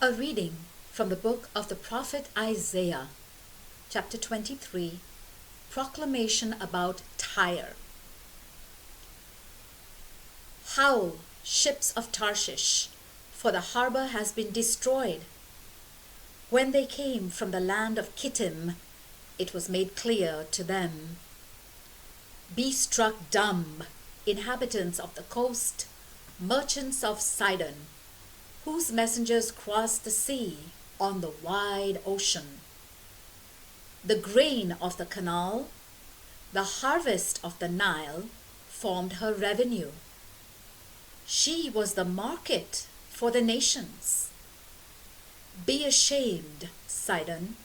A reading from the book of the prophet Isaiah, chapter 23, Proclamation about Tyre. Howl, ships of Tarshish, for the harbor has been destroyed. When they came from the land of Kittim, it was made clear to them. Be struck dumb, inhabitants of the coast, merchants of Sidon, whose messengers crossed the sea on the wide ocean. The grain of the canal, the harvest of the Nile, formed her revenue. She was the market for the nations. Be ashamed, Sidon,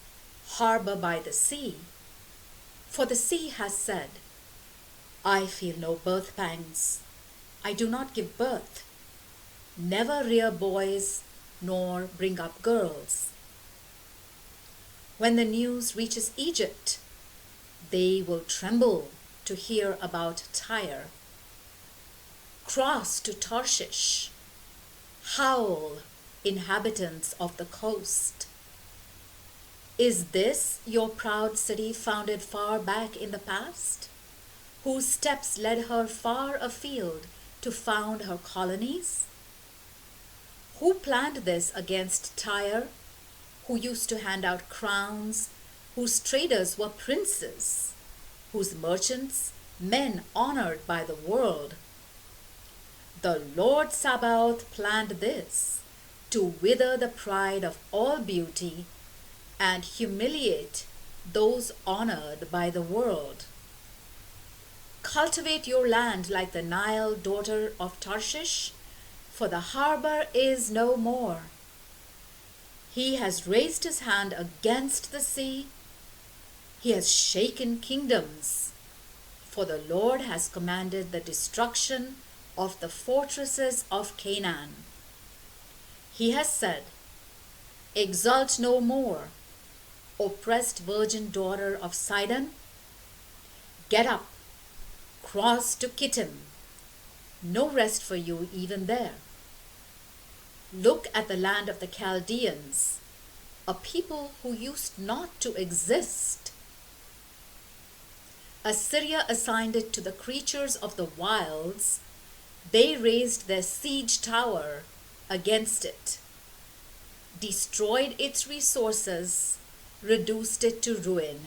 harbor by the sea, for the sea has said, I feel no birth pangs. I do not give birth. Never rear boys, nor bring up girls. When the news reaches Egypt, they will tremble to hear about Tyre. Cross to Tarshish. Howl, inhabitants of the coast. Is this your proud city founded far back in the past, whose steps led her far afield to found her colonies? Who planned this against Tyre, who used to hand out crowns, whose traders were princes, whose merchants men honored by the world? The Lord Sabaoth planned this, to wither the pride of all beauty and humiliate those honored by the world. Cultivate your land like the Nile, daughter of Tarshish, for the harbor is no more. He has raised his hand against the sea. He has shaken kingdoms, for the Lord has commanded the destruction of the fortresses of Canaan. He has said, exult no more, oppressed virgin daughter of Sidon. Get up, cross to Kittim. No rest for you even there. Look at the land of the Chaldeans, a people who used not to exist. Assyria assigned it to the creatures of the wilds. They raised their siege tower against it, destroyed its resources, reduced it to ruin.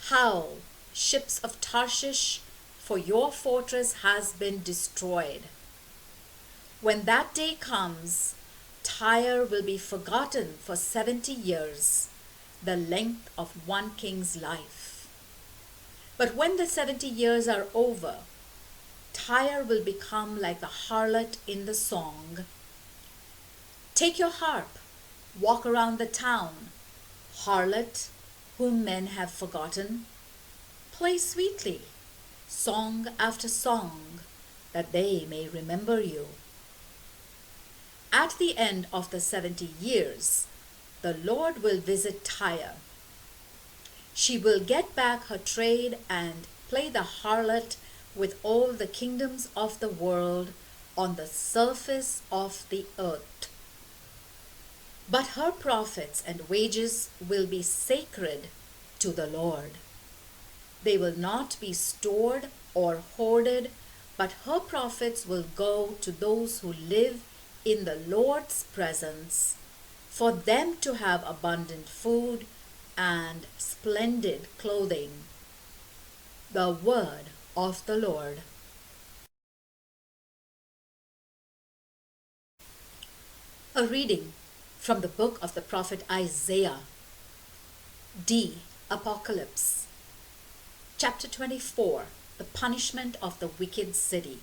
Howl, ships of Tarshish, for your fortress has been destroyed. When that day comes, Tyre will be forgotten for 70 years, the length of one king's life. But when the 70 years are over, Tyre will become like the harlot in the song. Take your harp, walk around the town, harlot whom men have forgotten. Play sweetly, song after song, that they may remember you. At the end of the 70 years, the Lord will visit Tyre. She will get back her trade and play the harlot with all the kingdoms of the world on the surface of the earth. But her profits and wages will be sacred to the Lord. They will not be stored or hoarded, but her profits will go to those who live in the Lord's presence, for them to have abundant food and splendid clothing. The word of the Lord. A reading from the book of the prophet Isaiah, D. Apocalypse, chapter 24, the punishment of the wicked city.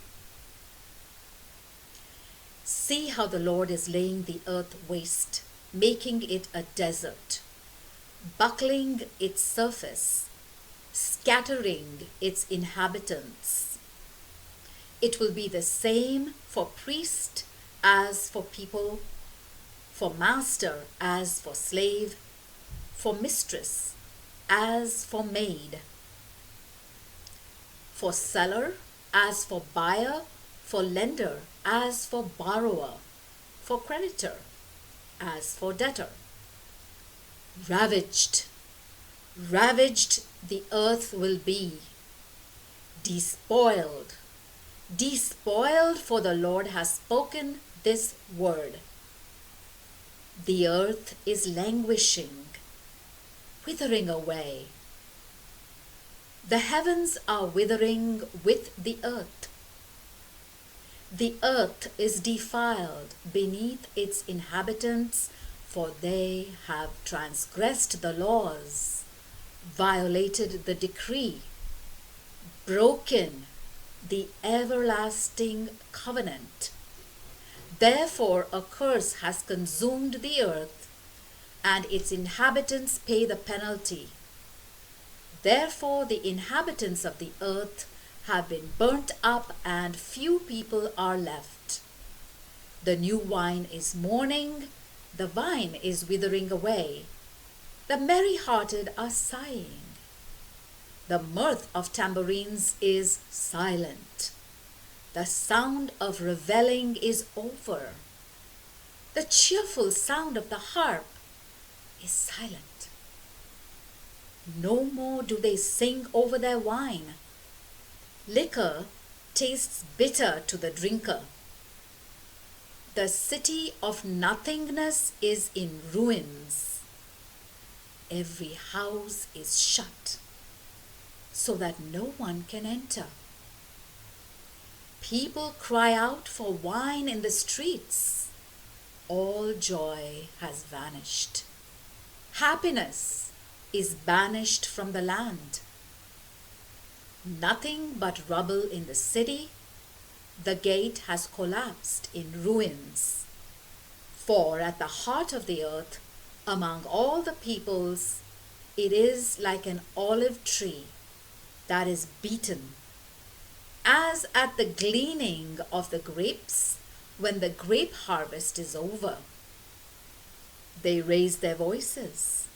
See how the Lord is laying the earth waste, making it a desert, buckling its surface, scattering its inhabitants. It will be the same for priest as for people, for master as for slave, for mistress as for maid, for seller as for buyer, for lender as for borrower, for creditor, as for debtor. Ravaged, ravaged the earth will be, despoiled, despoiled, for the Lord has spoken this word. The earth is languishing, withering away. The heavens are withering with the earth. The earth is defiled beneath its inhabitants, for they have transgressed the laws, violated the decree, broken the everlasting covenant. Therefore a curse has consumed the earth, and its inhabitants pay the penalty. Therefore the inhabitants of the earth have been burnt up, and few people are left. The new wine is mourning, the vine is withering away. The merry-hearted are sighing. The mirth of tambourines is silent. The sound of revelling is over. The cheerful sound of the harp is silent. No more do they sing over their wine. Liquor tastes bitter to the drinker. The city of nothingness is in ruins. Every house is shut, so that no one can enter. People cry out for wine in the streets. All joy has vanished. Happiness is banished from the land. Nothing but rubble in the city. The gate has collapsed in ruins. For at the heart of the earth, among all the peoples, it is like an olive tree that is beaten, as at the gleaning of the grapes when the grape harvest is over. They raise their voices,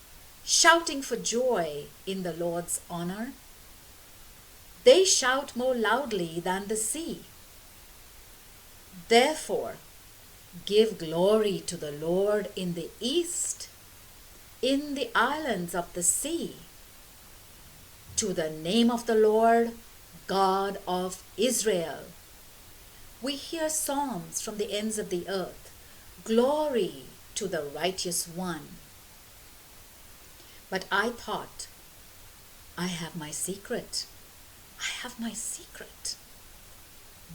shouting for joy in the Lord's honor. They shout more loudly than the sea. Therefore, give glory to the Lord in the east, in the islands of the sea. To the name of the Lord, God of Israel. We hear psalms from the ends of the earth. Glory to the righteous one. But I thought, I have my secret. I have my secret.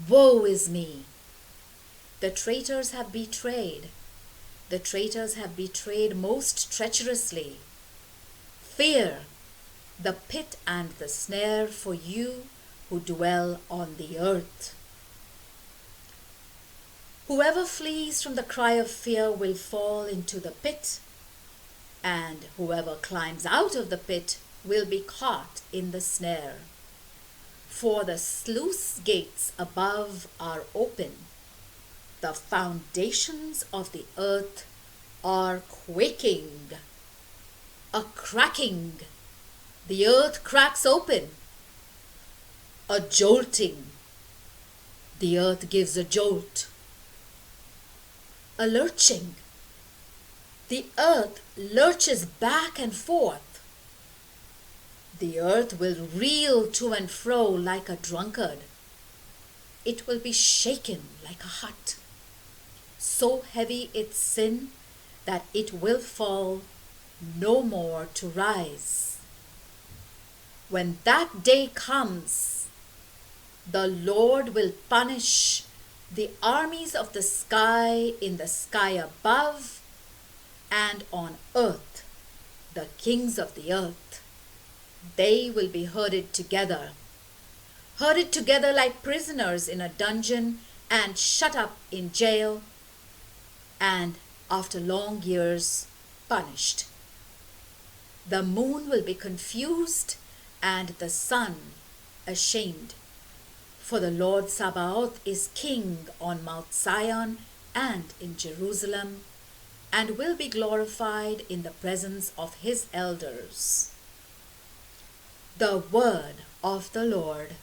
Woe is me! The traitors have betrayed. The traitors have betrayed most treacherously. Fear the pit and the snare for you who dwell on the earth. Whoever flees from the cry of fear will fall into the pit, and whoever climbs out of the pit will be caught in the snare. For the sluice gates above are open. The foundations of the earth are quaking. A cracking. The earth cracks open. A jolting. The earth gives a jolt. A lurching. The earth lurches back and forth. The earth will reel to and fro like a drunkard. It will be shaken like a hut. So heavy its sin that it will fall no more to rise. When that day comes, the Lord will punish the armies of the sky in the sky above, and on earth, the kings of the earth. They will be herded together like prisoners in a dungeon and shut up in jail, and after long years punished. The moon will be confused and the sun ashamed. For the Lord Sabaoth is king on Mount Zion and in Jerusalem, and will be glorified in the presence of his elders. The word of the Lord.